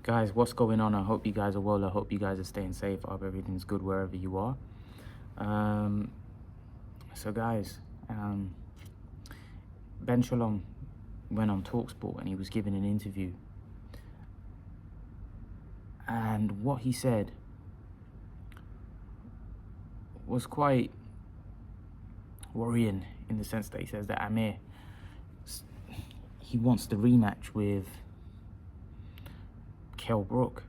Guys, what's going on? I hope you guys are well. I hope you guys are staying safe. I hope everything's good wherever you are. So guys, Ben Shalom went on TalkSport and he was giving an interview. And what he said was quite worrying in the sense that he says that Amir, he wants the rematch with Kell Brook.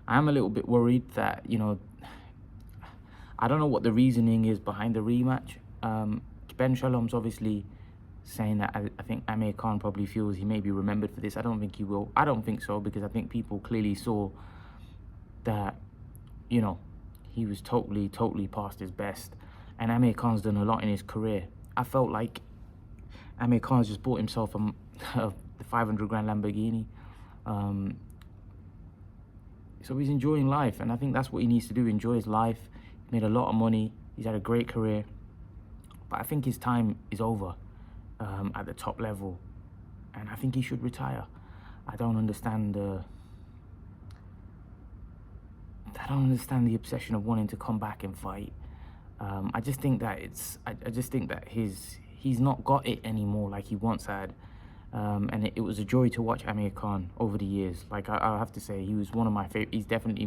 I am a little bit worried that, I don't know what the reasoning is behind the rematch. Ben Shalom's obviously saying that I think Amir Khan probably feels he may be remembered for this. I don't think he will. I don't think so, because I think people clearly saw that, he was totally past his best. And Amir Khan's done a lot in his career. I felt like Amir Khan's just bought himself the 500 grand Lamborghini. So he's enjoying life, and I think that's what he needs to do, enjoy his life. He made a lot of money, he's had a great career, but I think his time is over at the top level, and I think he should retire. I don't understand the obsession of wanting to come back and fight. I just think that he's not got it anymore like he once had. And it was a joy to watch Amir Khan over the years. Like, I have to say, he was one of my favorite. He's definitely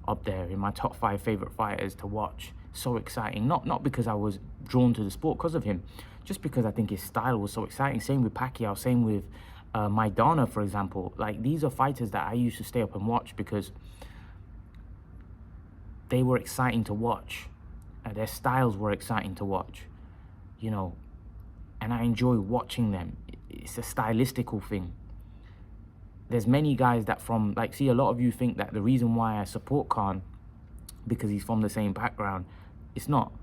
up there in my top 5 favorite fighters to watch. So exciting, not because I was drawn to the sport because of him, just because I think his style was so exciting. Same with Pacquiao, same with Maidana, for example. Like, these are fighters that I used to stay up and watch because they were exciting to watch. Their styles were exciting to watch, and I enjoy watching them. It's a stylistical thing. There's many guys that see, a lot of you think that the reason why I support Khan because he's from the same background. It's not,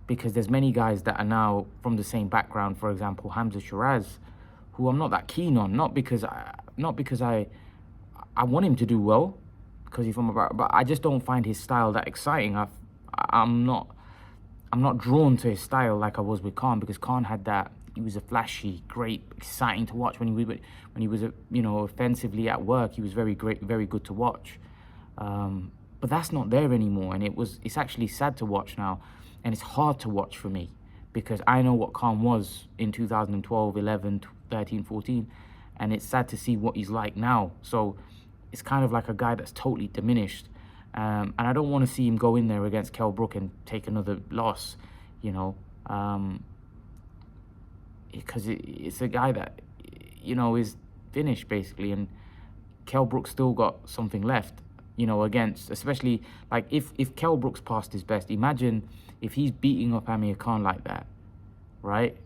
because there's many guys that are now from the same background. For example, Hamza Shiraz, who I'm not that keen on, not because I want him to do well, because he's from a background, but I just don't find his style that exciting. I'm not drawn to his style like I was with Khan, because Khan had that. He was a flashy, great, exciting to watch when he was offensively at work. He was very great, very good to watch. But that's not there anymore, and it's actually sad to watch now, and it's hard to watch for me, because I know what Khan was in 2012, 11, 13, 14, and it's sad to see what he's like now. So it's kind of like a guy that's totally diminished, and I don't want to see him go in there against Kell Brook and take another loss, because it's a guy that, is finished basically, and Kell Brook's still got something left, against, especially like if Kell Brook's past his best. Imagine if he's beating up Amir Khan like that, right?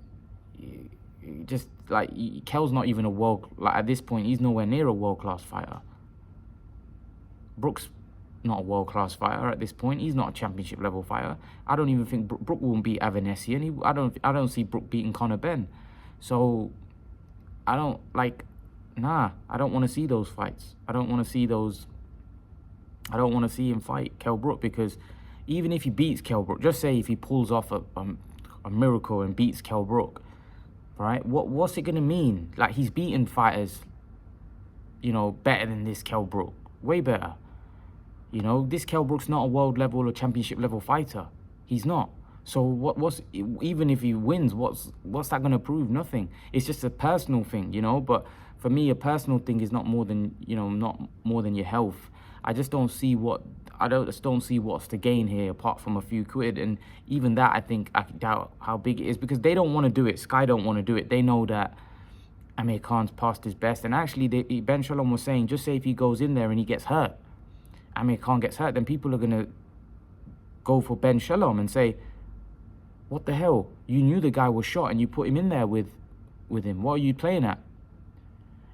Just like, Kell's not even at this point, he's nowhere near a world-class fighter. Brook's not a world-class fighter at this point. He's not a championship level fighter. I don't even think Brook won't beat Avanesi, and I don't see Brook beating Conor Benn. So I don't want to see those fights. I don't want to see him fight Kell Brook, because even if he beats Kell Brook, just say if he pulls off a miracle and beats Kell Brook, right? What's it gonna mean? Like, he's beaten fighters, better than this Kell Brook, way better. This Kell Brook's not a world level or championship level fighter. He's not. So even if he wins, what's that gonna prove? Nothing. It's just a personal thing, But for me, a personal thing is not more than your health. I just don't see what's to gain here apart from a few quid, and even that, I doubt how big it is, because they don't want to do it. Sky don't want to do it. They know that Amir Khan's past his best, and actually, Ben Shalom was saying, just say if he goes in there and he gets hurt, Amir Khan gets hurt, then people are gonna go for Ben Shalom and say, what the hell? You knew the guy was shot and you put him in there with him. What are you playing at?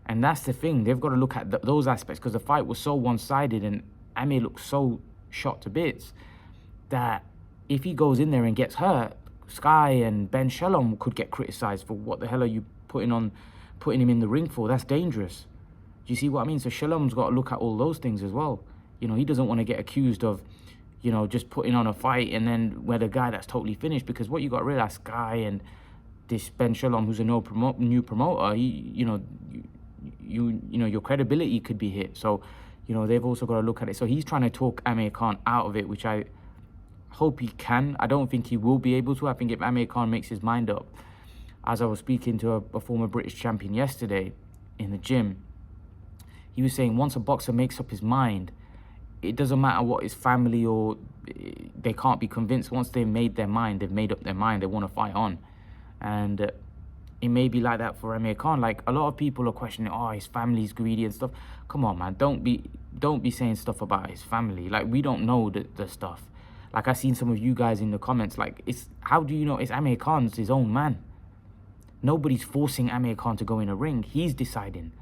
And that's the thing. They've got to look at those aspects, because the fight was so one-sided and Amir looked so shot to bits that if he goes in there and gets hurt, Sky and Ben Shalom could get criticized for, what the hell are you putting him in the ring for? That's dangerous. Do you see what I mean? So Shalom's got to look at all those things as well. He doesn't want to get accused of, just putting on a fight and then with a guy that's totally finished, because what you got to realize, Sky and this Ben Shalom, who's a new promoter, your credibility could be hit. So, they've also got to look at it. So he's trying to talk Amir Khan out of it, which I hope he can. I don't think he will be able to. I think if Amir Khan makes his mind up, as I was speaking to a former British champion yesterday in the gym, he was saying once a boxer makes up his mind, it doesn't matter what his family or they can't be convinced. Once they've made their mind, they've made up their mind, they want to fight on. And it may be like that for Amir Khan. Like, a lot of people are questioning, oh, his family's greedy and stuff. Come on, man, don't be saying stuff about his family. Like, we don't know the stuff. Like, I've seen some of you guys in the comments, like, how do you know it's Amir Khan's his own man? Nobody's forcing Amir Khan to go in a ring. He's deciding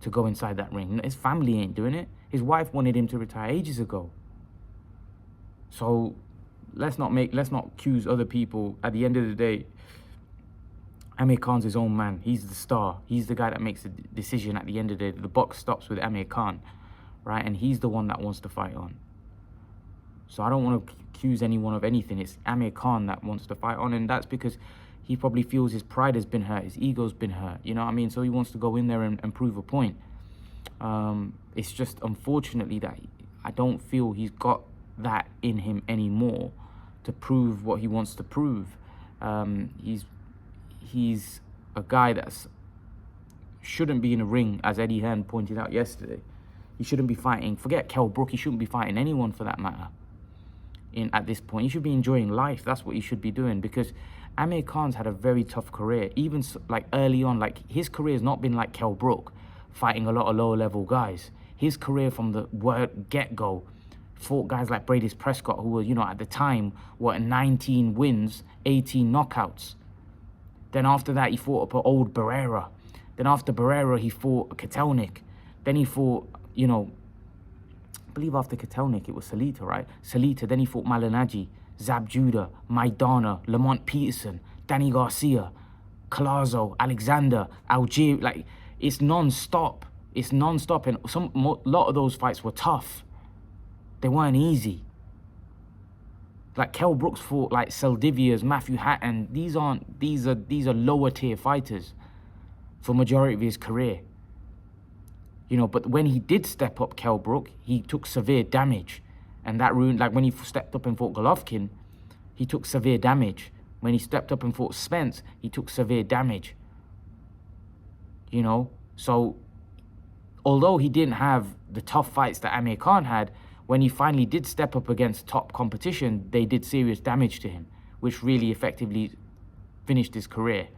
to go inside that ring. His family ain't doing it. His wife wanted him to retire ages ago. So let's not accuse other people. At the end of the day, Amir Khan's his own man. He's the star. He's the guy that makes the decision at the end of the day. The buck stops with Amir Khan, right? And he's the one that wants to fight on. So I don't want to accuse anyone of anything. It's Amir Khan that wants to fight on, and that's because he probably feels his pride has been hurt, his ego's been hurt, you know what I mean? So he wants to go in there and prove a point. It's just, unfortunately, that I don't feel he's got that in him anymore to prove what he wants to prove. He's a guy that shouldn't be in a ring, as Eddie Hearn pointed out yesterday. He shouldn't be fighting, forget Kell Brook, he shouldn't be fighting anyone for that matter. At this point, he should be enjoying life. That's what he should be doing, because Amir Khan's had a very tough career. Even like early on, like his career has not been like Kell Brook, fighting a lot of lower level guys. His career from the word get-go fought guys like Brady Prescott, who were, at the time, 19 wins, 18 knockouts. Then after that, he fought up an old Barrera. Then after Barrera, he fought Kotelnik. Then he fought, I believe after Kotelnik, it was Salita, right? Salita, then he fought Malignaggi, Zab Judah, Maidana, Lamont Peterson, Danny Garcia, Collazo, Alexander, Algier. Like, it's non-stop. It's non-stop. And a lot of those fights were tough. They weren't easy. Like, Kell Brooks fought like Saldivias, Matthew Hatton. These are lower tier fighters for majority of his career. But when he did step up Kell Brook, he took severe damage. And that ruined, like when he stepped up and fought Golovkin, he took severe damage. When he stepped up and fought Spence, he took severe damage. So although he didn't have the tough fights that Amir Khan had, when he finally did step up against top competition, they did serious damage to him, which really effectively finished his career.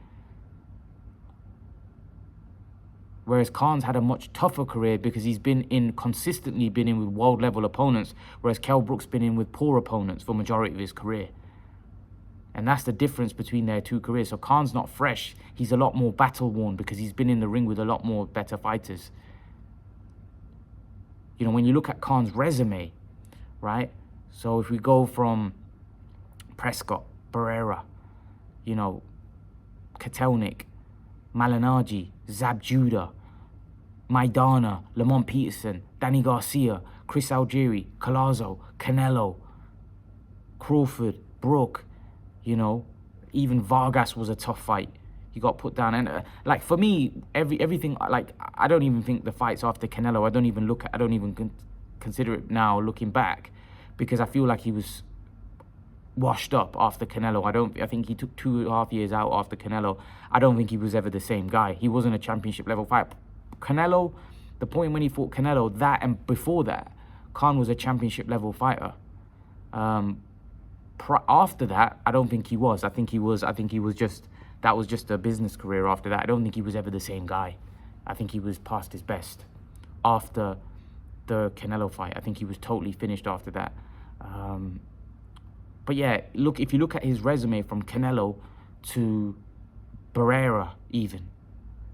Whereas Khan's had a much tougher career because he's consistently been in with world level opponents, whereas Kell Brook's been in with poor opponents for majority of his career. And that's the difference between their two careers. So Khan's not fresh. He's a lot more battle worn because he's been in the ring with a lot more better fighters. When you look at Khan's resume, right? So if we go from Prescott, Barrera, Kotelnik, Malignaggi, Zab Judah, Maidana, Lamont Peterson, Danny Garcia, Chris Algieri, Collazo, Canelo, Crawford, Brook, even Vargas was a tough fight. He got put down. And like, for me, everything, like, I don't even think the fights after Canelo, I don't even consider it now looking back, because I feel like he was washed up after Canelo. I think he took 2.5 years out after Canelo. I don't think he was ever the same guy. He wasn't a championship level fight. Canelo, the point when he fought Canelo, that and before that, Khan was a championship level fighter. After that, I don't think he was. I think he was just, that was just a business career after that. I don't think he was ever the same guy. I think he was past his best after the Canelo fight. I think he was totally finished after that. But yeah, if you look at his resume from Canelo to Barrera, even,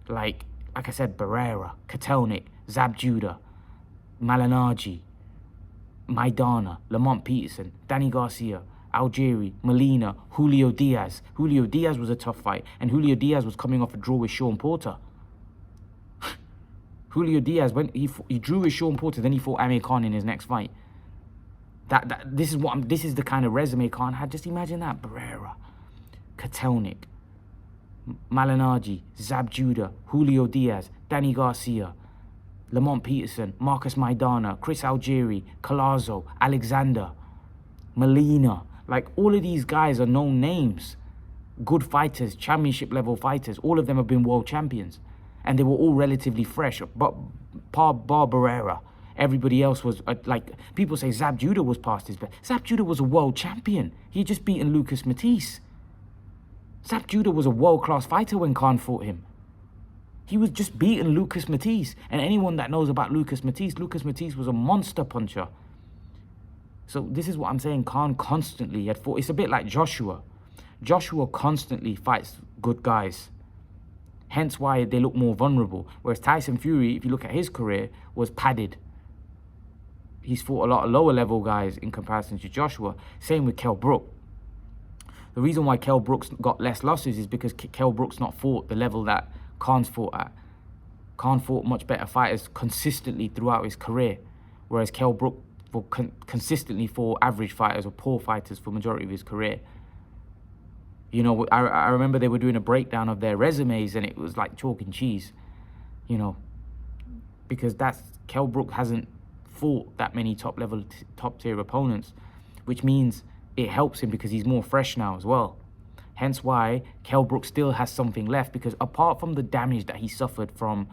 like I said, Barrera, Kotelnik, Zab Judah, Malignaggi, Maidana, Lamont Peterson, Danny Garcia, Algieri, Molina, Julio Diaz. Julio Diaz was a tough fight, and Julio Diaz was coming off a draw with Sean Porter. Julio Diaz, when he drew with Sean Porter, then he fought Amir Khan in his next fight. This is the kind of resume Khan had. Just imagine that. Barrera, Kotelnik, Malignaggi, Zab Judah, Julio Diaz, Danny Garcia, Lamont Peterson, Marcus Maidana, Chris Algieri, Collazo, Alexander, Molina. Like, all of these guys are known names. Good fighters, championship level fighters. All of them have been world champions. And they were all relatively fresh. But bar Barrera. Everybody else was, like, people say Zab Judah was past his best. Zab Judah was a world champion. He had just beaten Lucas Matisse. Zab Judah was a world-class fighter when Khan fought him. He was just beating Lucas Matisse. And anyone that knows about Lucas Matisse was a monster puncher. So this is what I'm saying. Khan constantly had fought. It's a bit like Joshua. Joshua constantly fights good guys. Hence why they look more vulnerable. Whereas Tyson Fury, if you look at his career, was padded. He's fought a lot of lower level guys in comparison to Joshua. Same with Kell Brook. The reason why Kell Brook's got less losses is because Kell Brook's not fought the level that Khan's fought at. Khan fought much better fighters consistently throughout his career. Whereas Kell Brook consistently fought average fighters or poor fighters for majority of his career. You know, I remember they were doing a breakdown of their resumes and it was like chalk and cheese, you know, because Kell Brook hasn't fought that many top tier opponents, which means it helps him because he's more fresh now as well. Hence why Kell Brook still has something left, because apart from the damage that he suffered from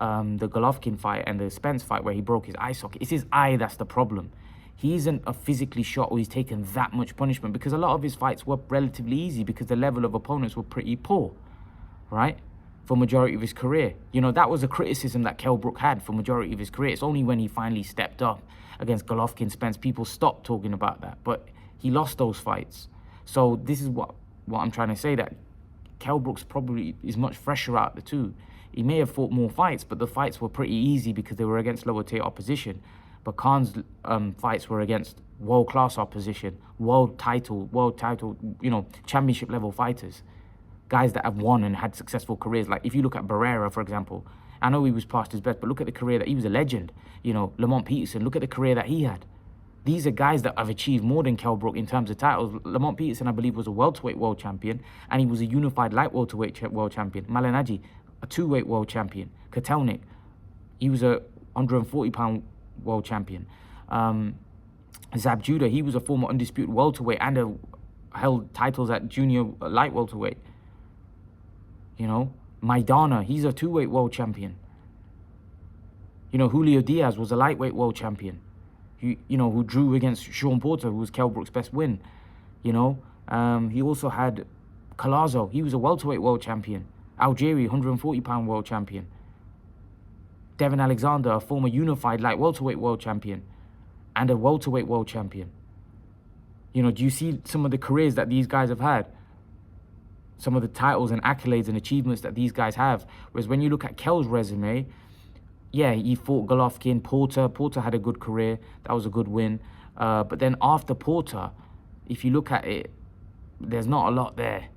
the Golovkin fight and the Spence fight where he broke his eye socket, it's his eye that's the problem. He isn't a physically shot or he's taken that much punishment, because a lot of his fights were relatively easy because the level of opponents were pretty poor, right? For majority of his career. You know, that was a criticism that Kell Brook had for majority of his career. It's only when he finally stepped up against Golovkin, Spence, people stopped talking about that. But he lost those fights. So this is what I'm trying to say, that Kell Brook's probably is much fresher out of the two. He may have fought more fights, but the fights were pretty easy because they were against lower tier opposition. But Khan's fights were against world-class opposition, world title, you know, championship level fighters. Guys that have won and had successful careers. Like if you look at Barrera, for example, I know he was past his best, but look at the career that he was a legend. You know, Lamont Peterson, look at the career that he had. These are guys that have achieved more than Kell Brook in terms of titles. Lamont Peterson, I believe, was a welterweight world champion, and he was a unified light welterweight world champion. Malignaggi, a two-weight world champion. Kotelnik, he was a 140-pound world champion. Zab Judah, he was a former undisputed welterweight and held titles at junior light welterweight. You know, Maidana, he's a two-weight world champion. You know, Julio Diaz was a lightweight world champion. You know, who drew against Sean Porter, who was Kell Brook's best win. You know, he also had Collazo, he was a welterweight world champion. Algieri, 140-pound world champion. Devin Alexander, a former unified light welterweight world champion and a welterweight world champion. You know, do you see some of the careers that these guys have had? Some of the titles and accolades and achievements that these guys have. Whereas when you look at Kell's resume, yeah, he fought Golovkin, Porter. Porter had a good career. That was a good win. But then after Porter, if you look at it, there's not a lot there.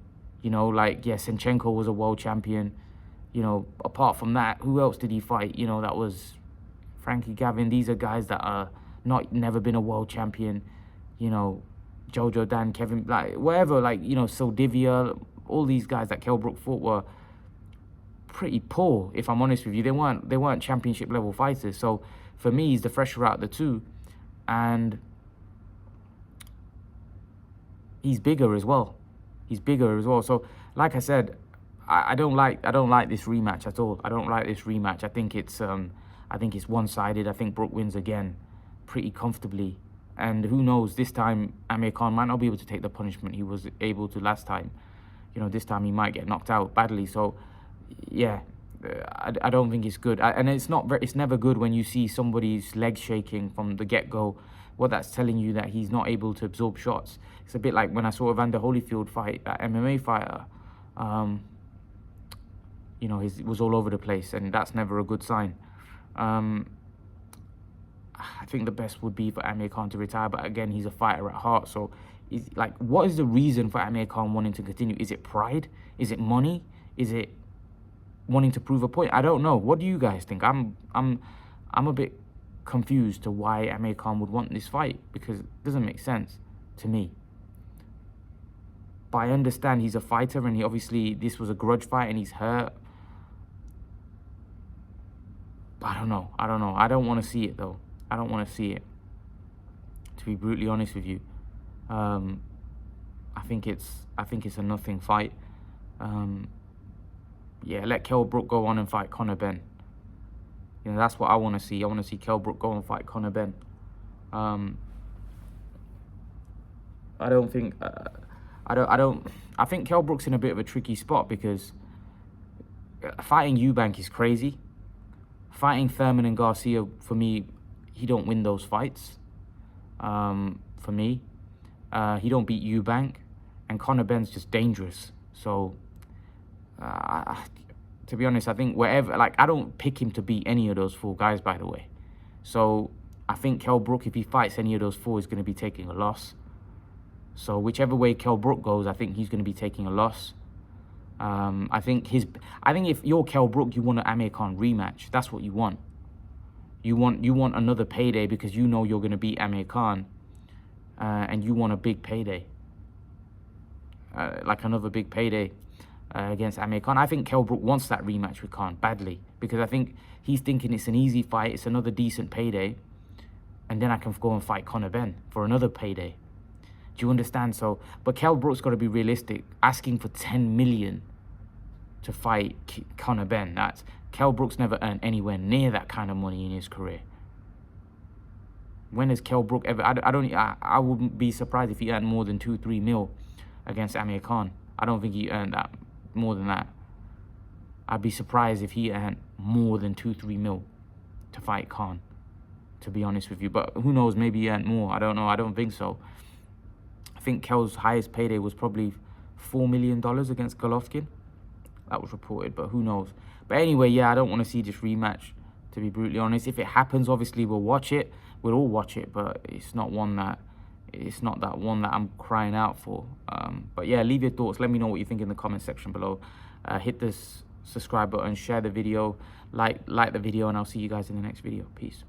You know, like, yeah, Senchenko was a world champion. You know, apart from that, who else did he fight? You know, that was Frankie Gavin. These are guys that are never been a world champion. You know, Jojo Dan, Kevin, like, whatever, like, you know, Saldivia, all these guys that Kell Brook fought were pretty poor, if I'm honest with you. They weren't championship level fighters. So for me, he's the fresher out of the two, and he's bigger as well. So like I said, I don't like this rematch at all. I don't like this rematch. I think it's one-sided. I think Brook wins again pretty comfortably. And who knows, this time Amir Khan might not be able to take the punishment he was able to last time. You know, this time he might get knocked out badly. So yeah, I don't think it's good. And it's never good when you see somebody's legs shaking from the get-go. What that's telling you that he's not able to absorb shots. It's a bit like when I saw Evander Holyfield fight, that MMA fighter. You know, it was all over the place, and that's never a good sign. I think the best would be for Amir Khan to retire, but again, he's a fighter at heart. So, what is the reason for Amir Khan wanting to continue? Is it pride? Is it money? Is it wanting to prove a point? I don't know. What do you guys think? I'm a bit confused to why Amir Khan would want this fight, because it doesn't make sense to me. But I understand he's a fighter, and he obviously, this was a grudge fight and he's hurt. I don't know. I don't want to see it though. I don't want to see it, to be brutally honest with you. I think it's a nothing fight. Yeah, let Kell Brook go on and fight Conor Benn. You know, that's what I want to see. I want to see Kell Brook go and fight Conor Benn. I don't think I think Kell Brook's in a bit of a tricky spot, because fighting Eubank is crazy. Fighting Thurman and Garcia, for me, he don't win those fights. For me, he don't beat Eubank, and Conor Benn's just dangerous. So, to be honest, I think wherever, like, I don't pick him to beat any of those 4 guys, by the way. So I think Kell Brook, if he fights any of those 4, is going to be taking a loss. So whichever way Kell Brook goes, I think he's going to be taking a loss. I think if you're Kell Brook, you want an Amir Khan rematch. That's what you want. You want another payday, because you know you're going to beat Amir Khan, and you want a big payday, like another big payday against Amir Khan. I think Kell Brook wants that rematch with Khan badly, because I think he's thinking it's an easy fight, it's another decent payday, and then I can go and fight Conor Benn for another payday. Do you understand? So, but Kell Brook's got to be realistic. Asking for 10 million to fight Conor Benn, Kell Brook's never earned anywhere near that kind of money in his career. When has Kell Brook ever? I wouldn't be surprised if he earned more than 2-3 mil against Amir Khan. I don't think he earned that more than that. I'd be surprised if he earned more than 2-3 mil to fight Khan, to be honest with you. But who knows? Maybe he earned more. I don't know. I don't think so. I think Kell's highest payday was probably $4 million against Golovkin. That was reported, but who knows? But anyway, yeah, I don't want to see this rematch, to be brutally honest. If it happens, obviously we'll watch it. We'll all watch it, but it's not that one that I'm crying out for. But yeah, leave your thoughts. Let me know what you think in the comment section below. Hit this subscribe button, share the video, like the video, and I'll see you guys in the next video. Peace.